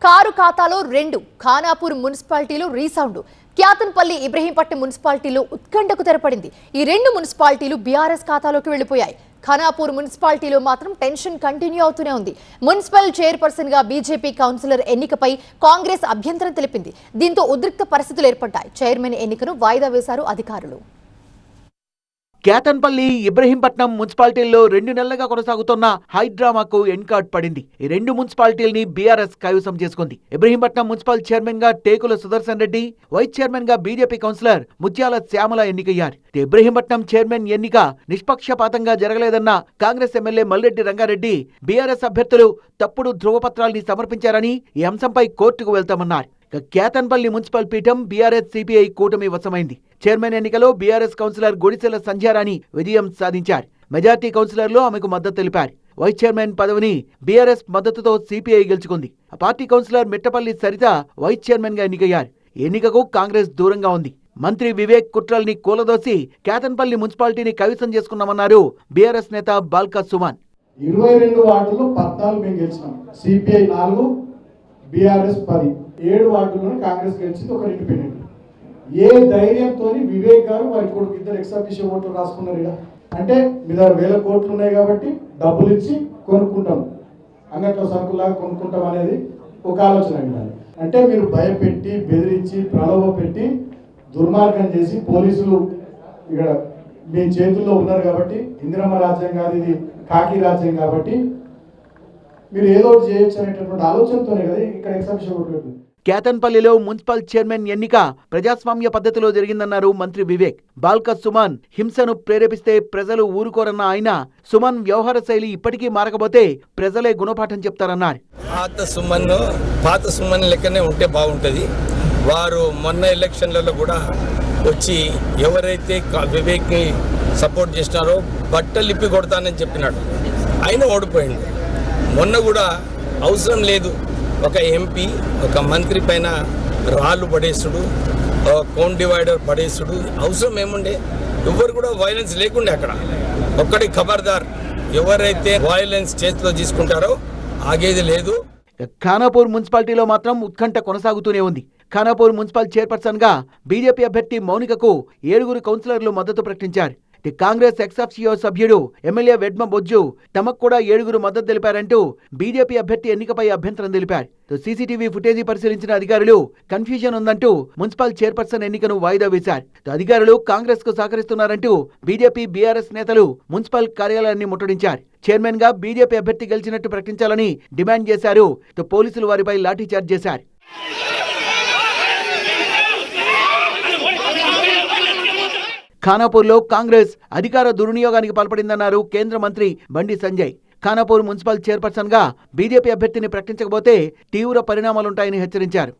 Car ఖాతాలో 2 ఖానాపూర్ మున్సిపాలిటీలో resound Kyathanpalli Ibrahimpatnam మున్సిపాలిటీలో ఉత్కంఠకు తెరపడింది. ఈ 2 మున్సిపాలిటీలు బీఆర్ఎస్ ఖాతాలోకి వెళ్లిపోయాయి. ఖానాపూర్ మున్సిపాలిటీలో మాత్రం టెన్షన్ కంటిన్యూ అవుతూనే ఉంది. మున్సిపల్ చైర్పర్సన్ గా బీజేపీ కౌన్సిలర్ ఎన్నికపై కాంగ్రెస్ అభ్యంతరం తెలిపింది. దీంతో ఉద్రిక్త పరిస్థితులు ఏర్పడ్డాయి. చైర్మన్ ఎన్నికను వాయిదా వేశారు అధికారులు. క్యాతన్పల్లి ఇబ్రహీంపట్నం మున్సిపాలిటీల్లో 2 నెలలుగా కొనసాగుతున్న హైడ్రామాకు ఎండ్ కార్డ్ పడింది. ఈ 2 మున్సిపాలిటీల్ని బీఆర్ఎస్ కైవసం చేసుకుంది. ఇబ్రహీంపట్నం మున్సిపల్ చైర్మన్ గా టేకుల సుదర్శన్ రెడ్డి, వైస్ చైర్మన్ గా బీజేపీ కౌన్సిలర్ ముత్యాల శ్యామల ఎన్నికయ్యారు. ఇబ్రహీంపట్నం చైర్మన్ ఎన్నిక నిష్పక్షపాతంగా జరగలేదన్న కాంగ్రెస్ ఎమ్మెల్యే మల్రెడ్డి రంగారెడ్డి బీఆర్ఎస్ అభ్యర్థులు తప్పుడు ధృవపత్రాల్ని సమర్పించారని ఈ అంశంపై కోర్టుకు వెళ్తామన్నారు. క్యాతన్పల్లి మున్సిపల్ పీఠం బీఆర్ఎస్ సిపిఐ కూటమి వశమైంది. చైర్మన్ ఎన్నికలో బీఆర్ఎస్ కౌన్సిలర్ గుడిసెల సంధ్యారాణి విజయం సాధించారు. మెజార్టీ కౌన్సిలర్లు ఆమెకు మద్దతు తెలిపారు. వైస్ చైర్మన్ పదవిని బీఆర్ఎస్ మద్దతుతో సిపిఐ గెలుచుకుంది. ఆ party councillor Mittapalli Saritha vice chairman గా ఎన్నికయ్యారు. ఎన్నికకు కాంగ్రెస్ దూరంగా ఉంది. మంత్రి వివేక్ కుట్రల్ని కూలదోసి క్యాతన్పల్లి మున్సిపాలిటీని కైవసం చేసుకున్నామన్నారు బీఆర్ఎస్ నేత బాల్కా సుమన్. 22 వార్డుల్లో 14 మేము గెలిచినాం. CPI 4, BRS 10. 7 వార్డులను కాంగ్రెస్ గెలిచింది, ఒక ఇండిపెండెంట్. ఏ ధైర్యంతో వివేక్ గారు వారి కొడుకు ఇద్దరు ఎక్సాఫిషియల్ ఓట్లు రాసుకున్నారు. ఇలా అంటే మీ దగ్గర 1000 కోట్లు ఉన్నాయి కాబట్టి డబ్బులు ఇచ్చి కొనుక్కుంటాం, అంగట్లో సరుకులాగా కొనుక్కుంటాం అనేది ఒక ఆలోచన ఉండాలి. అంటే మీరు భయపెట్టి, బెదిరించి, ప్రలోభ పెట్టి, దుర్మార్గం చేసి పోలీసులు ఇక్కడ మీ చేతుల్లో ఉన్నారు కాబట్టి, ఇందిరమ్మ రాజ్యం కాదు, ఇది కాకి రాజ్యం కాబట్టి మీరు ఏదో ఒకటి చేయొచ్చు అనేటటువంటి ఆలోచనతోనే కదా ఇక్కడ ఎక్సాఫిషియల్ ఓట్లు పెట్టింది. క్యాతన్పల్లిలో మున్సిపల్ చైర్మన్ ఎన్నిక ప్రజాస్వామ్య పద్ధతిలో జరిగిందన్నారు మంత్రి వివేక్. బాల్కా సుమన్ హింసను ప్రేరేపిస్తే ప్రజలు ఊరుకోరన్న ఆయన, సుమన్ వ్యవహార శైలి ఇప్పటికీ మారకపోతే ప్రజలే గుణపాఠం చెప్తారన్నారు. పాత సుమన్ లెక్కనే ఉంటే బాగుంటుంది. వారు మొన్న ఎలక్షన్లలో కూడా వచ్చి ఎవరైతే వివేక్ని సపోర్ట్ చేసినారో బట్టలు ఇప్పి కొడతానని చెప్పినాడు. ఆయన ఓడిపోయింది. మొన్న కూడా అవసరం లేదు ఒక ఎంపీ, ఒక మంత్రి పైన రాళ్ళు పడేసుడు, కోన్ డివైడర్ పడేసుడు అవసరం ఏముండే? ఎవరు కూడా వైలెన్స్ లేకుండే అక్కడ. ఒక్కడి ఖబర్దార్, ఎవరైతే వైలెన్స్ చేతిలో తీసుకుంటారో ఆగేది లేదు. ఖానాపూర్ మున్సిపాలిటీలో మాత్రం ఉత్కంఠ కొనసాగుతూనే ఉంది. ఖానాపూర్ మున్సిపల్ చైర్పర్సన్ గా బీజేపీ అభ్యర్థి మౌనికకు 7 కౌన్సిలర్లు మద్దతు ప్రకటించారు. కాంగ్రెస్ ఎక్సాఫిషియో సభ్యుడు ఎమ్మెల్యే వెడ్మ బొజ్జు తమకు కూడా 7 మద్దతు తెలిపారంటూ బీజేపీ అభ్యర్థి ఎన్నికపై అభ్యంతరం తెలిపారు. సీసీటీవీ ఫుటేజీ పరిశీలించిన అధికారులు కన్ఫ్యూజన్ ఉందంటూ మున్సిపల్ చైర్పర్సన్ ఎన్నికను వాయిదా వేశారు. అధికారులు కాంగ్రెస్ కు సహకరిస్తున్నారంటూ బీజేపీ బీఆర్ఎస్ నేతలు మున్సిపల్ కార్యాలయాన్ని ముట్టడించారు. చైర్మన్ గా బీజేపీ అభ్యర్థి గెలిచినట్టు ప్రకటించాలని డిమాండ్ చేశారు. పోలీసులు వారిపై లాఠీచార్జ్ చేశారు. ఖానాపూర్లో కాంగ్రెస్ అధికార దుర్వినియోగానికి పాల్పడిందన్నారు కేంద్ర మంత్రి బండి సంజయ్. ఖానాపూర్ మున్సిపల్ చైర్పర్సన్ గా బీజేపీ అభ్యర్థిని ప్రకటించకపోతే తీవ్ర పరిణామాలుంటాయని హెచ్చరించారు.